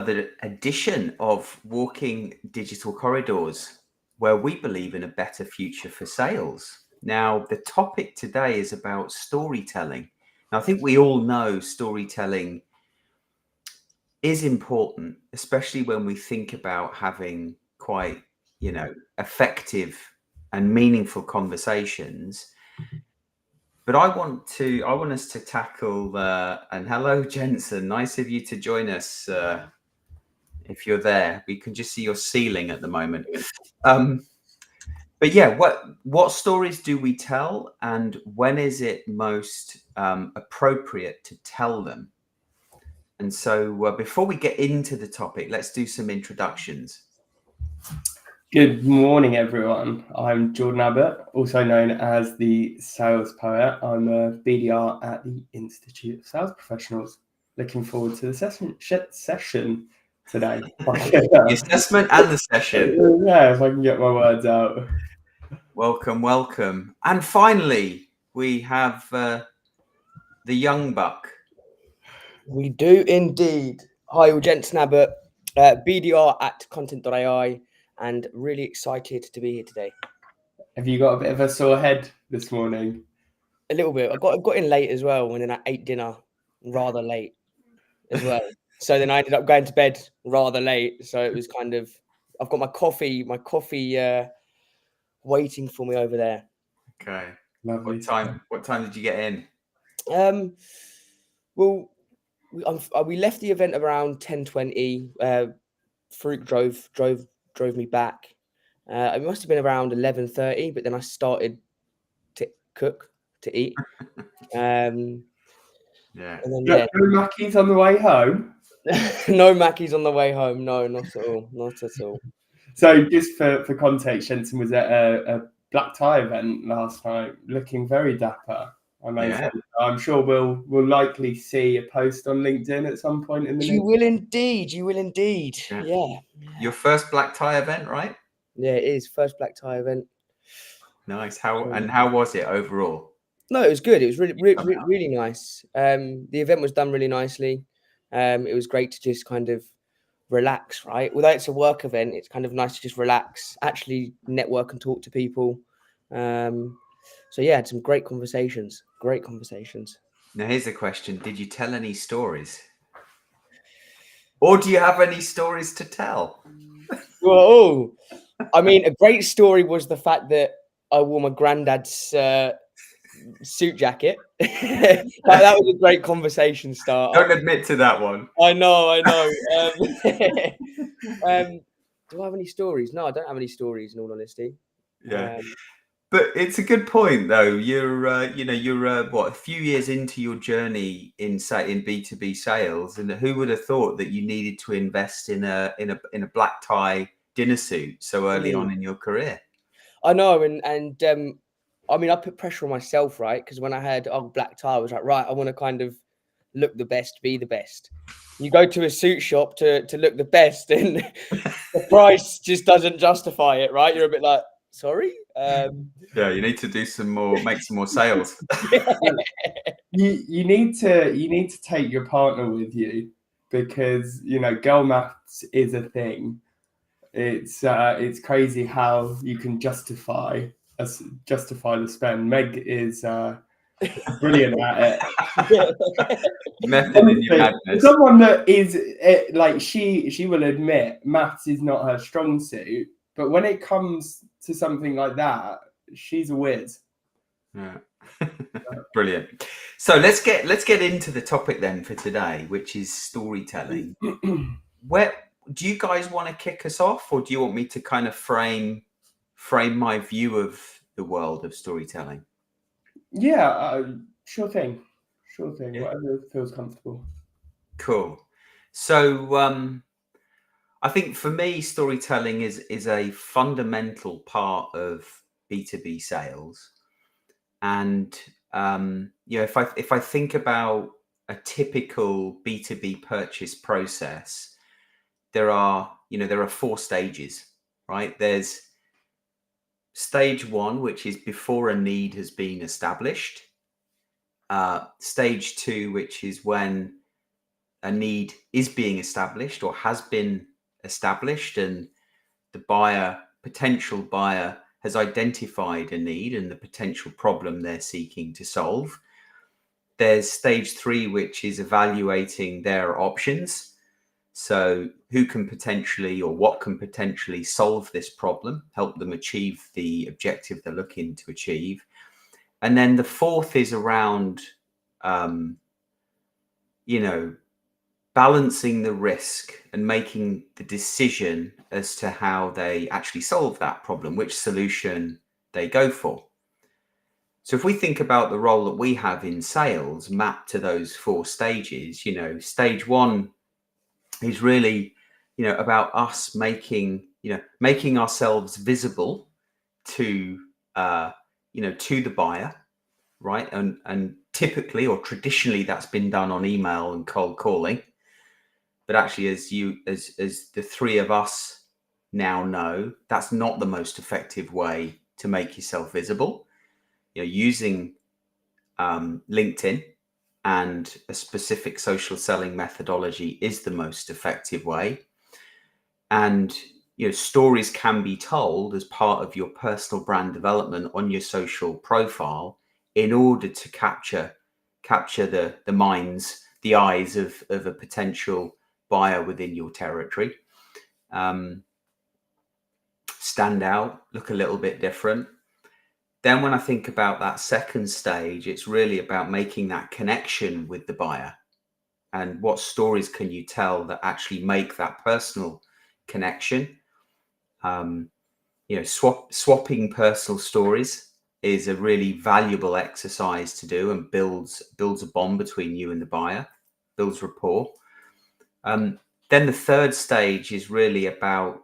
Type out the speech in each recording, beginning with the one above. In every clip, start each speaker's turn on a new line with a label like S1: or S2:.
S1: The edition of Walking Digital Corridors, where we believe in a better future for sales. Now, the topic today is about storytelling. Now, I think we all know storytelling is important, especially when we think about having quite, effective and meaningful conversations. But I want us to tackle, and hello, Jensen, nice of you to join us. If you're there, we can just see your ceiling at the moment. But yeah, what stories do we tell, and when is it most appropriate to tell them? And so, before we get into the topic, let's do some introductions.
S2: Good morning, everyone. I'm Jordan Abbott, also known as the Sales Poet. I'm a BDR at the Institute of Sales Professionals. Looking forward to the session today.
S1: The assessment and the session.
S2: Yeah, if I can get my words out.
S1: Welcome, welcome. And finally, we have the young buck.
S3: We do indeed. Hi, all, Jensen Abbott, BDR at Content.ai, and really excited to be here today.
S2: Have you got a bit of a sore head this morning?
S3: A little bit. I got in late as well, and then I ate dinner rather late as well. So then I ended up going to bed rather late. So it was kind of, I've got my coffee waiting for me over there.
S1: Okay.
S2: Lovely.
S1: What time did you get in?
S3: Well, we left the event around 10:20. Farouk drove me back. It must have been around 11:30, but then I started to cook, to eat.
S1: Yeah.
S3: And then,
S2: No Mackies on the way home?
S3: No Mackies on the way home. No, not at all. Not at all.
S2: So just for context, Jensen was at a black tie event last night, looking very dapper. I'm sure we'll likely see a post on LinkedIn at some point in the
S3: You will indeed. Yeah.
S1: Your first black tie event, right?
S3: Yeah, it is. First black tie event.
S1: Nice. How was it overall?
S3: No, it was good. It was really nice. The event was done really nicely. It was great to just kind of relax, right? Although it's a work event, it's kind of nice to just relax, actually network and talk to people. So yeah, had some great conversations.
S1: Now here's the question: did you tell any stories, or do you have any stories to tell?
S3: Well, I mean, a great story was the fact that I wore my granddad's suit jacket. that was a great conversation starter.
S1: Don't admit to that one.
S3: I know. Do I have any stories? No, I don't have any stories, in all honesty.
S1: Yeah. But it's a good point, though. You're a few years into your journey in B2B sales, and who would have thought that you needed to invest in a black tie dinner suit so early on in your career?
S3: I know, and I mean, I put pressure on myself, right? Because when I had black tie, I was like, right, I want to kind of look the best, be the best. You go to a suit shop to look the best, and the price just doesn't justify it, right? You're a bit like, sorry.
S1: Yeah, you need to do make some more sales.
S2: You need to take your partner with you, because girl maths is a thing. It's crazy how you can justify the spend. Meg is brilliant at it.
S1: Method in your madness.
S2: Someone that is like she will admit maths is not her strong suit, but when it comes to something like that, she's a whiz.
S1: Yeah. Brilliant. So let's get into the topic then for today, which is storytelling. Where do you guys want to kick us off, or do you want me to kind of frame my view of the world of storytelling?
S2: Yeah, sure thing.
S1: Yeah.
S2: Whatever feels comfortable.
S1: Cool. So I think for me, storytelling is a fundamental part of B2B sales. And if I think about a typical B2B purchase process, there are 4 stages, right? There's stage 1, which is before a need has been established. Stage 2, which is when a need is being established or has been established, and the potential buyer has identified a need and the potential problem they're seeking to solve. There's stage 3, which is evaluating their options. So who can potentially, or what can potentially solve this problem, help them achieve the objective they're looking to achieve. And then the 4th is around, balancing the risk and making the decision as to how they actually solve that problem, which solution they go for. So if we think about the role that we have in sales mapped to those 4 stages, stage 1 is really, about us making ourselves visible to, to the buyer, right? And typically or traditionally that's been done on email and cold calling. But actually, as the 3 of us now know, that's not the most effective way to make yourself visible. Using LinkedIn and a specific social selling methodology is the most effective way. And stories can be told as part of your personal brand development on your social profile in order to capture the minds, the eyes of a potential buyer within your territory. Stand out, look a little bit different. Then when I think about that second stage, it's really about making that connection with the buyer. And what stories can you tell that actually make that personal connection? Swapping personal stories is a really valuable exercise to do, and builds a bond between you and the buyer, builds rapport. Then the third stage is really about,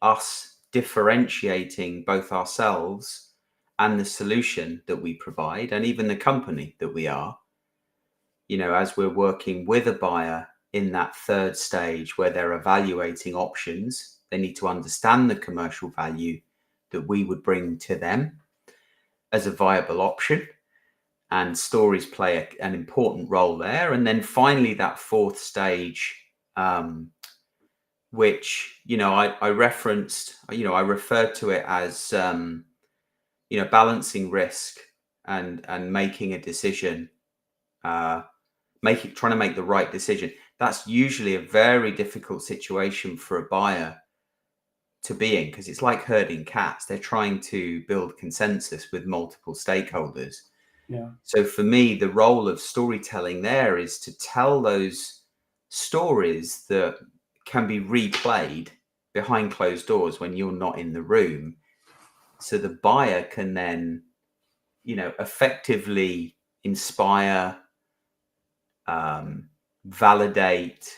S1: us differentiating both ourselves and the solution that we provide, and even the company that we are. As we're working with a buyer in that third stage where they're evaluating options, they need to understand the commercial value that we would bring to them as a viable option. And stories play an important role there. And then finally, that 4th stage, which, I referenced, I referred to it as, balancing risk and making a decision, trying to make the right decision. That's usually a very difficult situation for a buyer to be in, because it's like herding cats. They're trying to build consensus with multiple stakeholders.
S2: Yeah.
S1: So for me, the role of storytelling there is to tell those stories that can be replayed behind closed doors when you're not in the room. So the buyer can then, effectively inspire, validate,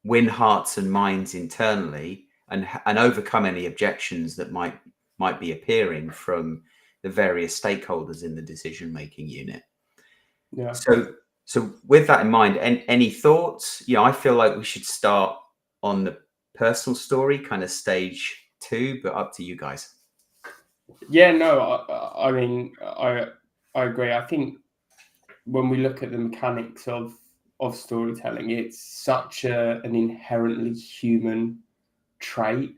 S1: win hearts and minds internally, and overcome any objections that might be appearing from the various stakeholders in the decision-making unit.
S2: Yeah.
S1: So with that in mind, any thoughts? I feel like we should start on the personal story, kind of stage 2, but up to you guys.
S2: Yeah, no, I mean, I agree. I think when we look at the mechanics of storytelling, it's such an inherently human trait.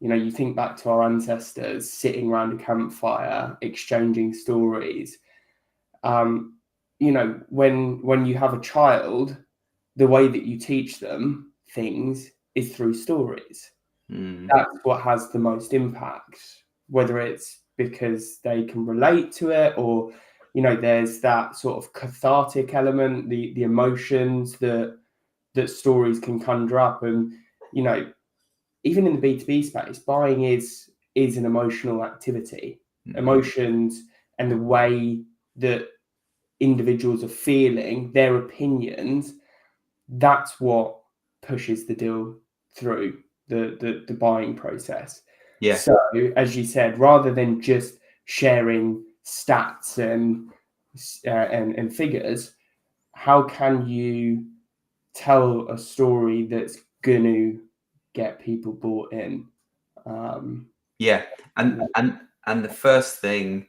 S2: You think back to our ancestors sitting around a campfire, exchanging stories. When you have a child, the way that you teach them things is through stories. That's what has the most impact, whether it's because they can relate to it, or there's that sort of cathartic element, the emotions that stories can conjure up. And even in the B2B space, buying is an emotional activity. Emotions and the way that individuals are feeling, their opinions, that's what pushes the deal through the buying process.
S1: Yeah.
S2: So, as you said, rather than just sharing stats and figures, how can you tell a story that's going to get people bought in?
S1: Yeah, and the first thing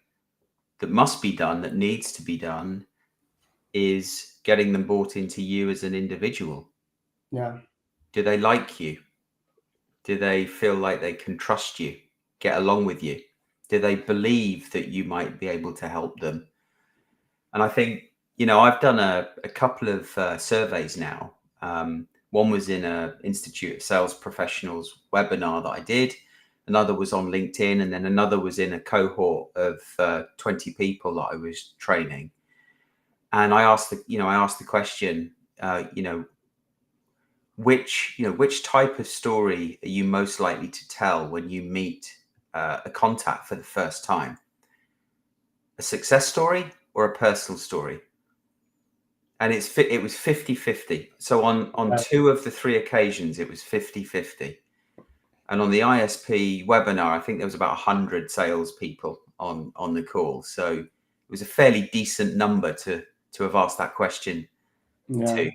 S1: that must be done, that needs to be done, is getting them bought into you as an individual.
S2: Yeah.
S1: Do they like you? Do they feel like they can trust you, get along with you? Do they believe that you might be able to help them? And I think, I've done a couple of surveys now. One was in a Institute of Sales Professionals webinar that I did. Another was on LinkedIn, and then another was in a cohort of 20 people that I was training. And I asked the question, which type of story are you most likely to tell when you meet a contact for the first time? A success story or a personal story? And it was 50-50. So on two of the three occasions, it was 50-50. And on the ISP webinar, I think there was about 100 salespeople on the call. So it was a fairly decent number to have asked that question to.
S2: Yeah.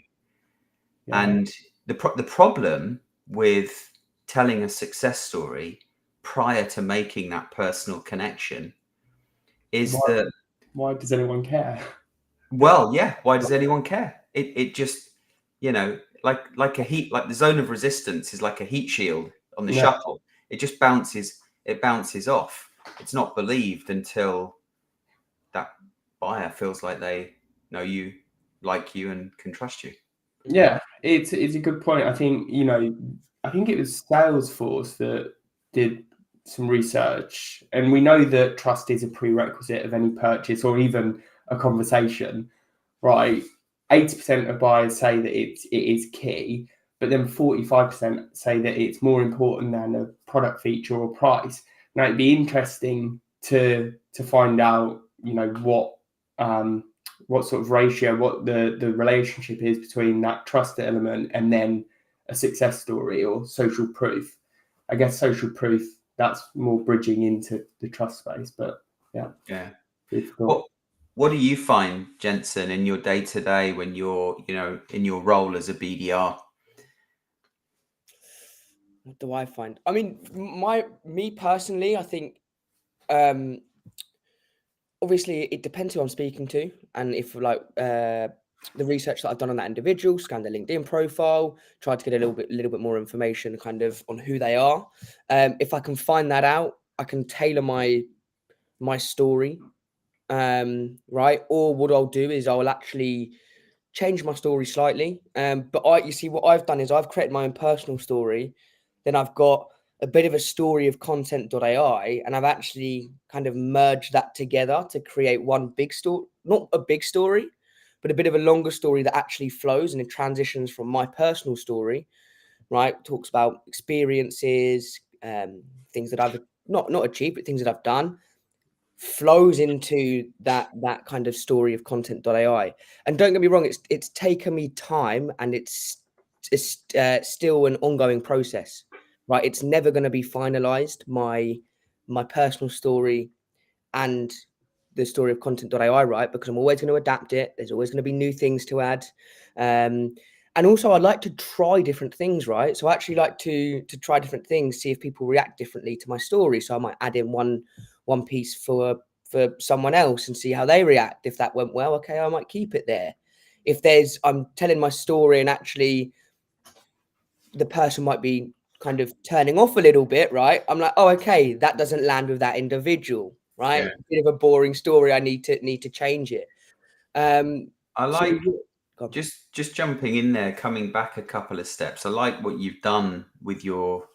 S1: And the problem with telling a success story prior to making that personal connection is that,
S2: why does anyone care?
S1: well, yeah, why does anyone care? It just, like the zone of resistance is like a heat shield on the shuttle. It just bounces off. It's not believed until that buyer feels like they know you, like you, and can trust you.
S2: Yeah, it's a good point. I think, I think it was Salesforce that did some research, and we know that trust is a prerequisite of any purchase or even a conversation, right? 80% of buyers say that it is key, but then 45% say that it's more important than a product feature or price. Now, it'd be interesting to find out, what sort of ratio, what the relationship is between that trust element and then a success story or social proof. I guess social proof, that's more bridging into the trust space, but yeah.
S1: What do you find, Jensen, in your day to day when you're, in your role as a BDR?
S3: What do I find? I mean, me personally, I think, obviously it depends who I'm speaking to, and if the research that I've done on that individual, scanned their LinkedIn profile, tried to get a little bit more information kind of on who they are. If I can find that out, I can tailor my story, right? Or what I'll do is I'll actually change my story slightly. But you see, what I've done is I've created my own personal story. Then I've got a bit of a story of content.ai, and I've actually kind of merged that together to create one big story, not a big story, but a bit of a longer story that actually flows and it transitions from my personal story, right? Talks about experiences, things that I've not achieved, but things that I've done, flows into that kind of story of content.ai. And don't get me wrong, it's taken me time, and it's still an ongoing process, right? It's never going to be finalized, my personal story and the story of content.ai, right? Because I'm always going to adapt it. There's always going to be new things to add. And also I'd like to try different things, right? So I actually like to try different things, see if people react differently to my story. So I might add in one piece for someone else and see how they react. If that went well, okay, I might keep it there. If I'm telling my story and actually the person might be kind of turning off a little bit, right? I'm like, oh, okay, that doesn't land with that individual, right?
S1: Yeah.
S3: A bit of a boring story. I need to change it.
S1: I like just jumping in there, coming back a couple of steps. I like what you've done with your,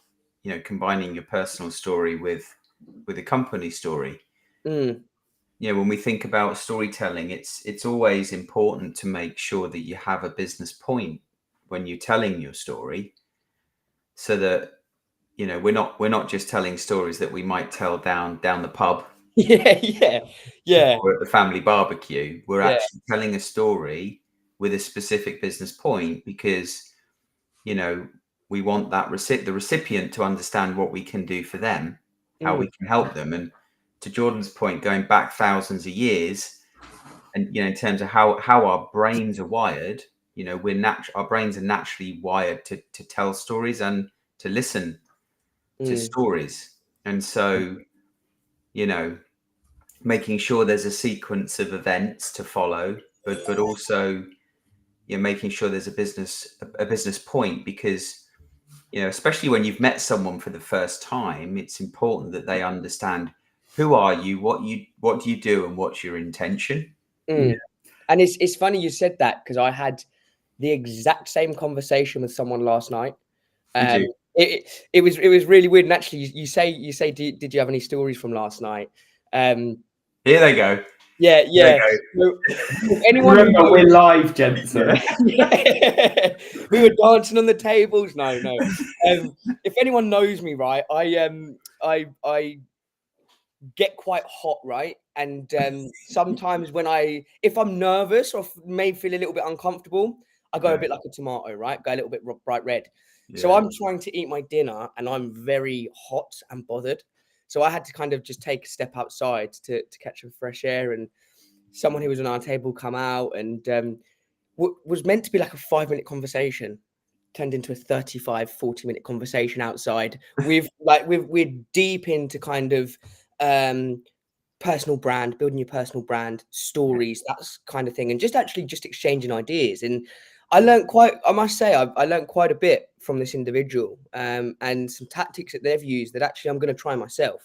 S1: combining your personal story with a company story. When we think about storytelling, it's always important to make sure that you have a business point when you're telling your story, so that we're not just telling stories that we might tell down the pub.
S3: Yeah.
S1: Or at the family barbecue. We're actually telling a story with a specific business point, because we want the recipient to understand what we can do for them, how we can help them. And to Jordan's point, going back thousands of years, and in terms of how our brains are wired, our brains are naturally wired to tell stories and to listen to stories. And so making sure there's a sequence of events to follow, but also making sure there's a business point, because especially when you've met someone for the first time, it's important that they understand who are you, what do you do, and what's your intention.
S3: And it's funny you said that, because I had the exact same conversation with someone last night. It was really weird. And actually, you say, did you have any stories from last night?
S1: Here they go.
S3: Yeah.
S1: So,
S2: anyone remember, we're live, Jensen.
S3: Yeah. We were dancing on the tables. No. If anyone knows me, right, I get quite hot, right? And sometimes if I'm nervous or may feel a little bit uncomfortable, I go a bit like a tomato, right? Go a little bit bright red. Yeah. So I'm trying to eat my dinner and I'm very hot and bothered. So I had to kind of just take a step outside to catch some fresh air. And someone who was on our table come out, and was meant to be like a 5-minute conversation turned into a 35-40-minute conversation outside. We're deep into kind of personal brand, building your personal brand, stories, that kind of thing, and just exchanging ideas. And I must say, I learned quite a bit from this individual, and some tactics that they've used that actually I'm going to try myself,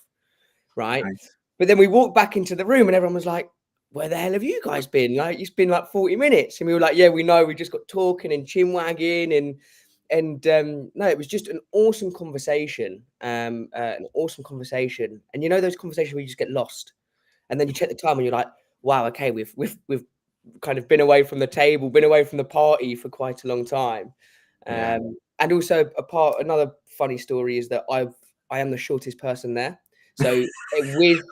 S3: right? Nice. But then we walked back into the room and everyone was like, where the hell have you guys been? Like, it's been like 40 minutes. And we were like, yeah, we know, we just got talking and chin wagging, and no, it was just an awesome conversation. And those conversations where you just get lost, and then you check the time and you're like, wow, okay, we've kind of been away from the table, been away from the party for quite a long time. And also another funny story is that I am the shortest person there. So with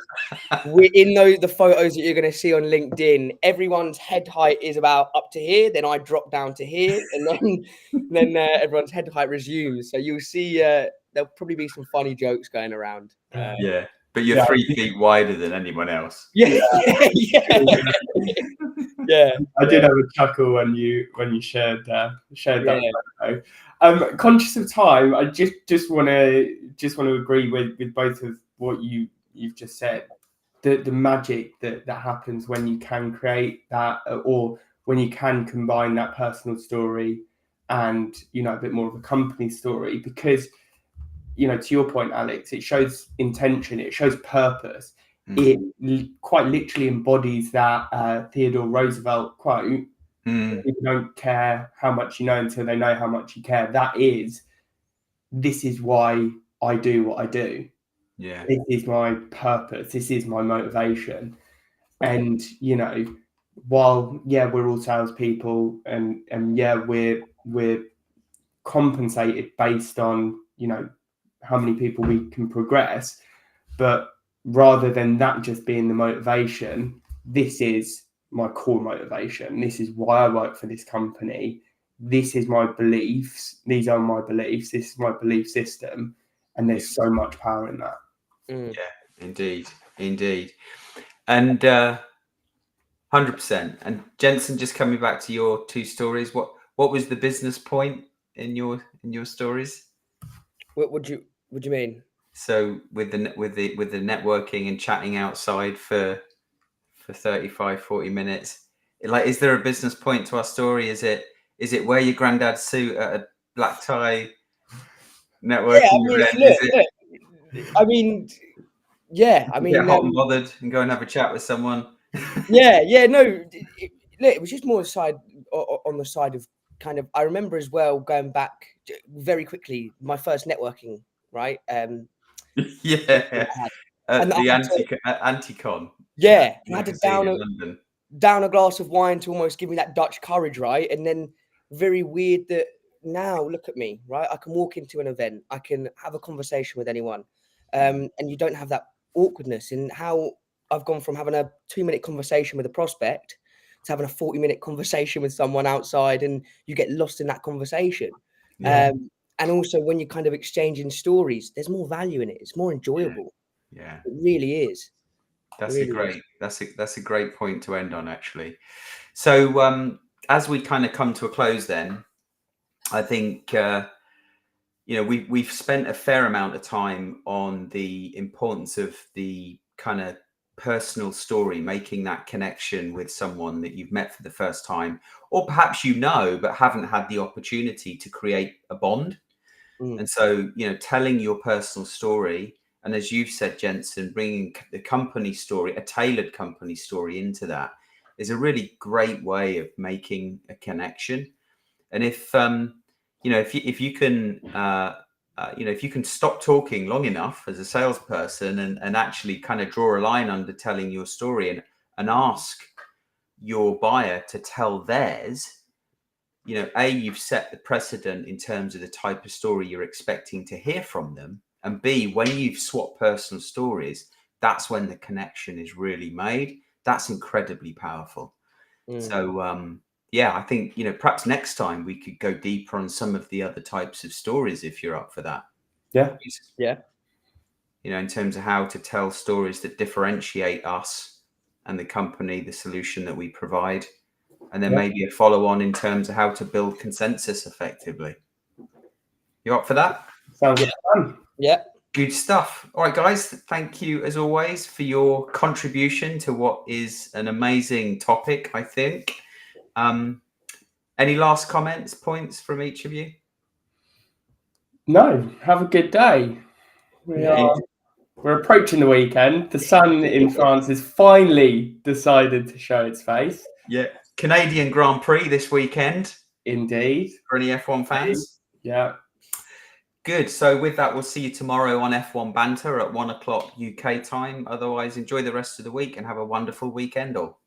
S3: the photos that you're going to see on LinkedIn, everyone's head height is about up to here. Then I drop down to here, and then everyone's head height resumes. So you'll see there'll probably be some funny jokes going around.
S1: But you're 3 feet wider than anyone else.
S3: Yeah.
S2: I did have a chuckle when you shared that photo. Conscious of time, I just want to agree with both of what you've just said. The magic that happens when you can create that, or when you can combine that personal story and a bit more of a company story, because to your point, Alex, it shows intention, it shows purpose. It quite literally embodies that Theodore Roosevelt quote: "People don't care how much you know until they know how much you care." This is why I do what I do.
S1: Yeah,
S2: this is my purpose. This is my motivation. And while we're all salespeople, and we're compensated based on how many people we can progress, but rather than that just being the motivation, this is my core motivation. This is why I work for this company. This is my beliefs. These are my beliefs. This is my belief system. And there's so much power in that.
S1: Yeah, indeed. And 100%. And Jensen, just coming back to your 2 stories, what was the business point in your stories?
S3: What do you mean?
S1: So with the networking and chatting outside for 35-40 minutes, like, is there a business point to our story? Is it wear your granddad's suit at a black tie networking event?
S3: I mean, get
S1: hot and bothered and go and have a chat with someone.
S3: No, it was just more on the side of kind of, I remember as well, going back very quickly, my first networking, right?
S1: And the Anticon.
S3: I had to down a glass of wine to almost give me that Dutch courage, right? And then very weird that now, look at me, right? I can walk into an event, I can have a conversation with anyone, and you don't have that awkwardness. And how I've gone from having a 2-minute conversation with a prospect to having a 40-minute conversation with someone outside, and you get lost in that conversation. And also when you're kind of exchanging stories, there's more value in it. It's more enjoyable.
S1: Yeah,
S3: it really is.
S1: That's a great point to end on, actually. So as we kind of come to a close, then I think we've spent a fair amount of time on the importance of the kind of personal story, making that connection with someone that you've met for the first time, or perhaps but haven't had the opportunity to create a bond. And so, telling your personal story, and as you've said, Jensen, bringing the company story, a tailored company story into that is a really great way of making a connection. And if you can stop talking long enough as a salesperson and actually kind of draw a line under telling your story and ask your buyer to tell theirs, you've set the precedent in terms of the type of story you're expecting to hear from them. And B, when you've swapped personal stories, that's when the connection is really made. That's incredibly powerful. So, I think, perhaps next time we could go deeper on some of the other types of stories if you're up for that.
S2: Yeah.
S3: Yeah.
S1: In terms of how to tell stories that differentiate us and the company, the solution that we provide. And then maybe a follow on in terms of how to build consensus effectively. You up for that?
S2: Sounds fun.
S3: Yeah.
S1: Good stuff. All right, guys. Thank you, as always, for your contribution to what is an amazing topic, I think. Any last points from each of you?
S2: No, have a good day. We're approaching the weekend. The sun in France has finally decided to show its face.
S1: Yeah. Canadian Grand Prix this weekend.
S2: Indeed.
S1: For any F1 fans.
S2: Yeah.
S1: Good. So with that, we'll see you tomorrow on F1 Banter at 1 o'clock UK time. Otherwise, enjoy the rest of the week and have a wonderful weekend all.